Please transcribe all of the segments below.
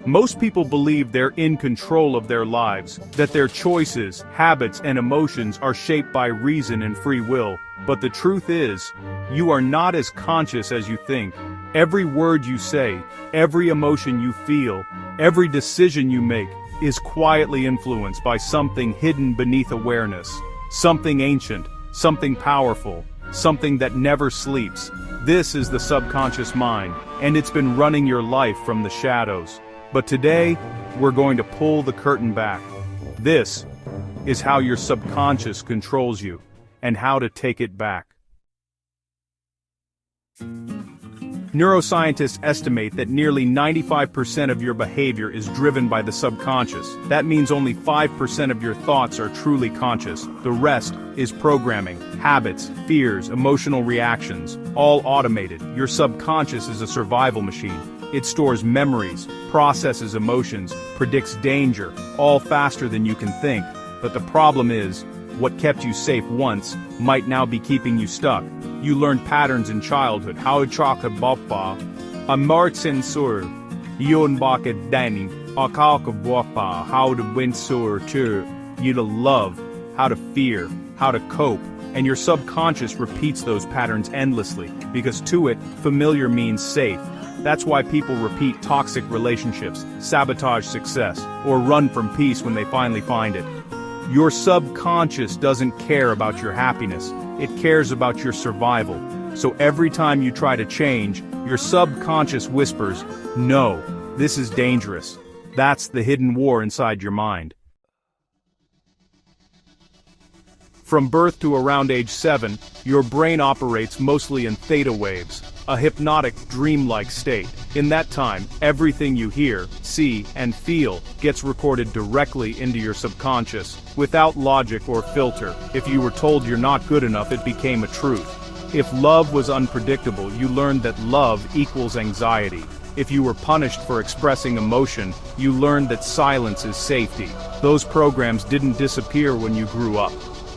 Most people believe they're in control of their lives, that their choices, habits, and emotions are shaped by reason and free will. But the truth is, you are not as conscious as you think. Every word you say, every emotion you feel, every decision you make is quietly influenced by something hidden beneath awareness. Something ancient, something powerful, something that never sleeps. This is the subconscious mind, and it's been running your life from the shadows. But today, we're going to pull the curtain back. This is how your subconscious controls you, and how to take it back. Neuroscientists estimate that nearly 95% of your behavior is driven by the subconscious. That means only 5% of your thoughts are truly conscious. The rest is programming, habits, fears, emotional reactions, all automated. Your subconscious is a survival machine. It stores memories, processes emotions, predicts danger, all faster than you can think. But the problem is, what kept you safe once might now be keeping you stuck. You learned patterns in childhood. How chaka bapa, a martin sur, yon baka dani, a kalka bapa, how to win sur tur, you to love, how to fear, how to cope, and your subconscious repeats those patterns endlessly, because to it, familiar means safe. That's why people repeat toxic relationships, sabotage success, or run from peace when they finally find it. Your subconscious doesn't care about your happiness, it cares about your survival. So every time you try to change, your subconscious whispers, "No, this is dangerous." That's the hidden war inside your mind. From birth to around age 7, your brain operates mostly in theta waves, a hypnotic, dreamlike state. In that time, everything you hear, see, and feel gets recorded directly into your subconscious, without logic or filter. If you were told you're not good enough, it became a truth. If love was unpredictable, you learned that love equals anxiety. If you were punished for expressing emotion, you learned that silence is safety. Those programs didn't disappear when you grew up.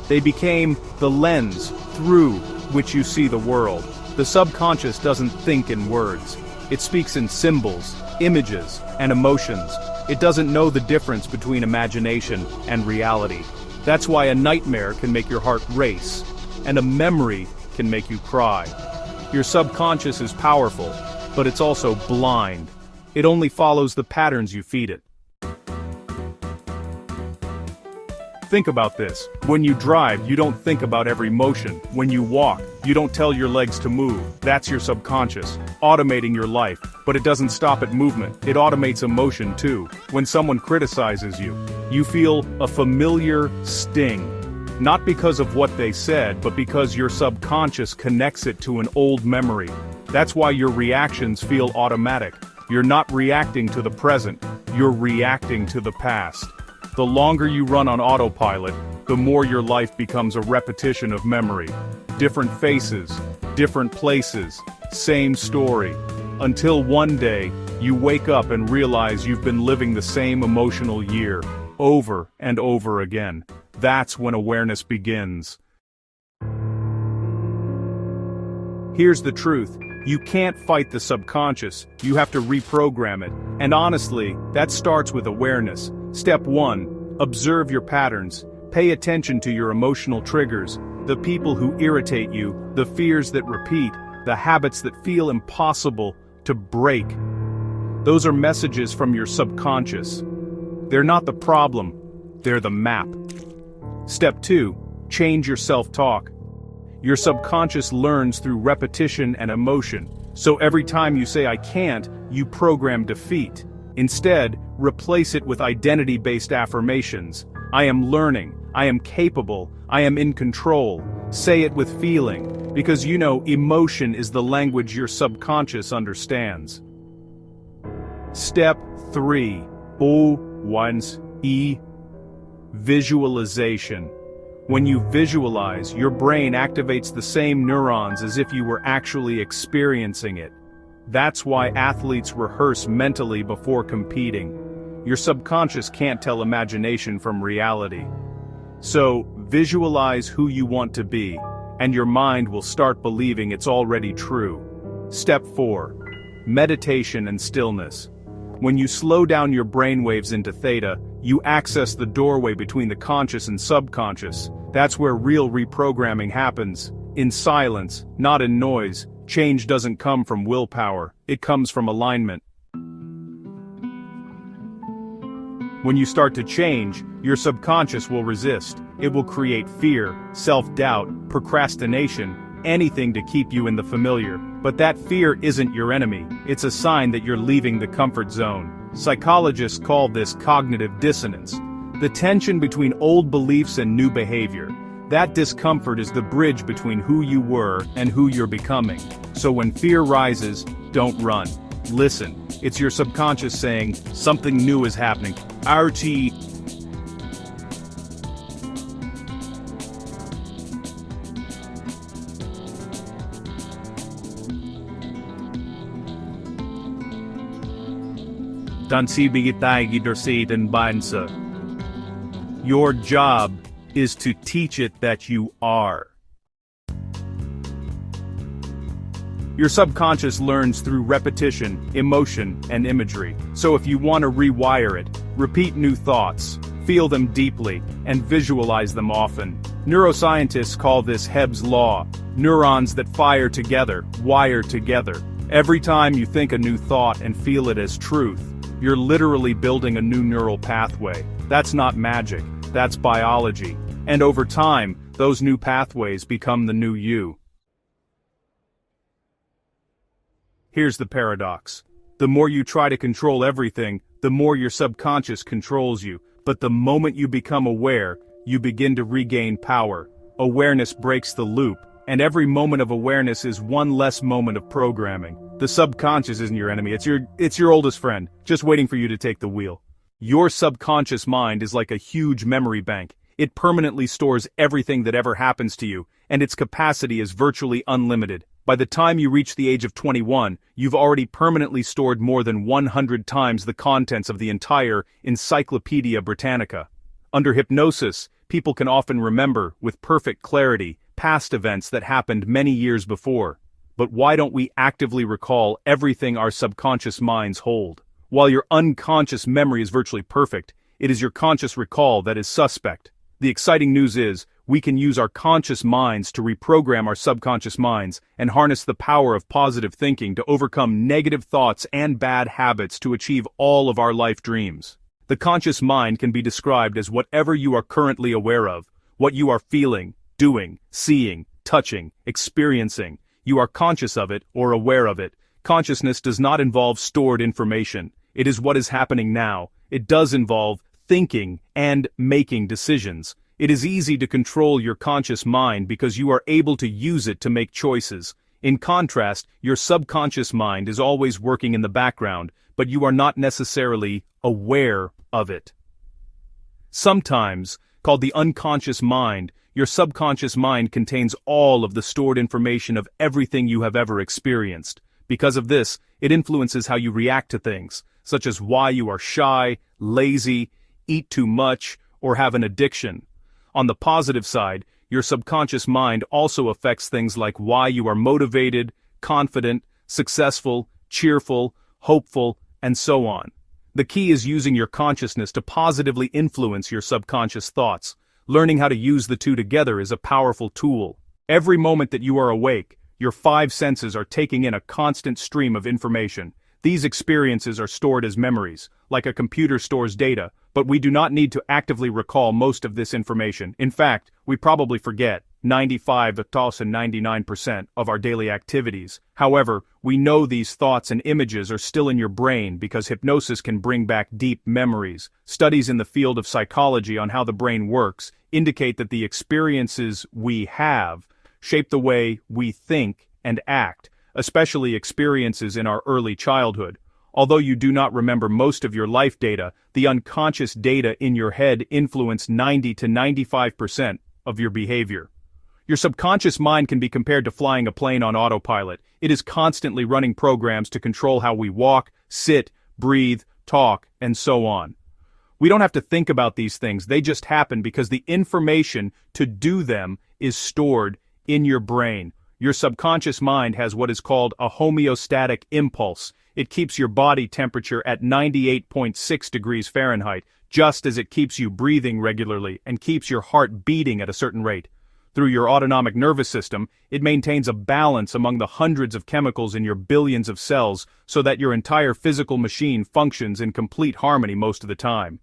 They became the lens through which you see the world. The subconscious doesn't think in words. It speaks in symbols, images, and emotions. It doesn't know the difference between imagination and reality. That's why a nightmare can make your heart race, and a memory can make you cry. Your subconscious is powerful, but it's also blind. It only follows the patterns you feed it. Think about this. When you drive, you don't think about every motion. When you walk, you don't tell your legs to move. That's your subconscious, automating your life. But it doesn't stop at movement. It automates emotion too. When someone criticizes you, you feel a familiar sting. Not because of what they said, but because your subconscious connects it to an old memory. That's why your reactions feel automatic. You're not reacting to the present, you're reacting to the past. The longer you run on autopilot, the more your life becomes a repetition of memory. Different faces, different places, same story. Until one day, you wake up and realize you've been living the same emotional year, over and over again. That's when awareness begins. Here's the truth. You can't fight the subconscious, you have to reprogram it. And honestly, that starts with awareness. Step 1. Observe your patterns. Pay attention to your emotional triggers, the people who irritate you, the fears that repeat, the habits that feel impossible to break. Those are messages from your subconscious. They're not the problem, they're the map. Step 2. Change your self-talk. Your subconscious learns through repetition and emotion, so every time you say "I can't," you program defeat. Instead, replace it with identity-based affirmations. I am learning, I am capable, I am in control. Say it with feeling, because you know emotion is the language your subconscious understands. Step 3. Visualization. When you visualize, your brain activates the same neurons as if you were actually experiencing it. That's why athletes rehearse mentally before competing. Your subconscious can't tell imagination from reality. So, visualize who you want to be, and your mind will start believing it's already true. Step 4. Meditation and stillness. When you slow down your brainwaves into theta, you access the doorway between the conscious and subconscious. That's where real reprogramming happens. In silence, not in noise. Change doesn't come from willpower, it comes from alignment. When you start to change, your subconscious will resist. It will create fear, self-doubt, procrastination, anything to keep you in the familiar. But that fear isn't your enemy, it's a sign that you're leaving the comfort zone. Psychologists call this cognitive dissonance, the tension between old beliefs and new behavior. That discomfort is the bridge between who you were and who you're becoming. So when fear rises, don't run. Listen, it's your subconscious saying, something new is happening. RT. Your job is to teach it that you are. Your subconscious learns through repetition, emotion, and imagery. So if you want to rewire it, repeat new thoughts, feel them deeply, and visualize them often. Neuroscientists call this Hebb's law. Neurons that fire together, wire together. Every time you think a new thought and feel it as truth, you're literally building a new neural pathway. That's not magic, that's biology. And over time, those new pathways become the new you. Here's the paradox. The more you try to control everything, the more your subconscious controls you. But the moment you become aware, you begin to regain power. Awareness breaks the loop, and every moment of awareness is one less moment of programming. The subconscious isn't your enemy, it's your oldest friend, just waiting for you to take the wheel. Your subconscious mind is like a huge memory bank. It permanently stores everything that ever happens to you, and its capacity is virtually unlimited. By the time you reach the age of 21, you've already permanently stored more than 100 times the contents of the entire Encyclopedia Britannica. Under hypnosis, people can often remember, with perfect clarity, past events that happened many years before. But why don't we actively recall everything our subconscious minds hold? While your unconscious memory is virtually perfect, it is your conscious recall that is suspect. The exciting news is, we can use our conscious minds to reprogram our subconscious minds and harness the power of positive thinking to overcome negative thoughts and bad habits to achieve all of our life dreams. The conscious mind can be described as whatever you are currently aware of, what you are feeling, doing, seeing, touching, experiencing. You are conscious of it or aware of it. Consciousness does not involve stored information. It is what is happening now. It does involve thinking and making decisions. It is easy to control your conscious mind because you are able to use it to make choices. In contrast, your subconscious mind is always working in the background, but you are not necessarily aware of it. Sometimes, called the unconscious mind, your subconscious mind contains all of the stored information of everything you have ever experienced. Because of this, it influences how you react to things, such as why you are shy, lazy, eat too much, or have an addiction. On the positive side, your subconscious mind also affects things like why you are motivated, confident, successful, cheerful, hopeful, and so on. The key is using your consciousness to positively influence your subconscious thoughts. Learning how to use the two together is a powerful tool. Every moment that you are awake, your 5 senses are taking in a constant stream of information. These experiences are stored as memories, like a computer stores data, but we do not need to actively recall most of this information. In fact, we probably forget 95 to 99% of our daily activities. However, we know these thoughts and images are still in your brain because hypnosis can bring back deep memories. Studies in the field of psychology on how the brain works indicate that the experiences we have shape the way we think and act, especially experiences in our early childhood. Although you do not remember most of your life data, the unconscious data in your head influence 90 to 95% of your behavior. Your subconscious mind can be compared to flying a plane on autopilot. It is constantly running programs to control how we walk, sit, breathe, talk, and so on. We don't have to think about these things, they just happen because the information to do them is stored in your brain. Your subconscious mind has what is called a homeostatic impulse. It keeps your body temperature at 98.6 degrees Fahrenheit, just as it keeps you breathing regularly and keeps your heart beating at a certain rate. Through your autonomic nervous system, it maintains a balance among the hundreds of chemicals in your billions of cells so that your entire physical machine functions in complete harmony most of the time.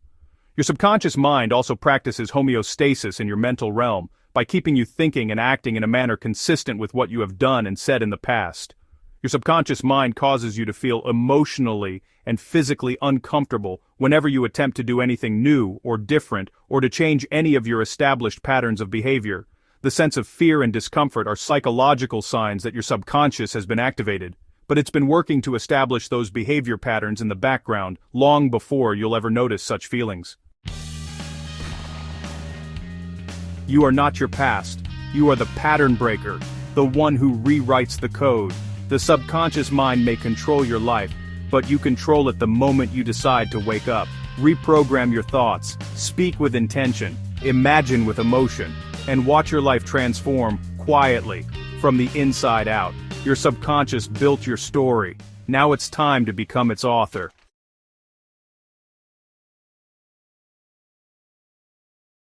Your subconscious mind also practices homeostasis in your mental realm by keeping you thinking and acting in a manner consistent with what you have done and said in the past. Your subconscious mind causes you to feel emotionally and physically uncomfortable whenever you attempt to do anything new or different or to change any of your established patterns of behavior. The sense of fear and discomfort are psychological signs that your subconscious has been activated, but it's been working to establish those behavior patterns in the background long before you'll ever notice such feelings. You are not your past. You are the pattern breaker, the one who rewrites the code. The subconscious mind may control your life, but you control it the moment you decide to wake up. Reprogram your thoughts, speak with intention, imagine with emotion, and watch your life transform quietly from the inside out. Your subconscious built your story. Now it's time to become its author.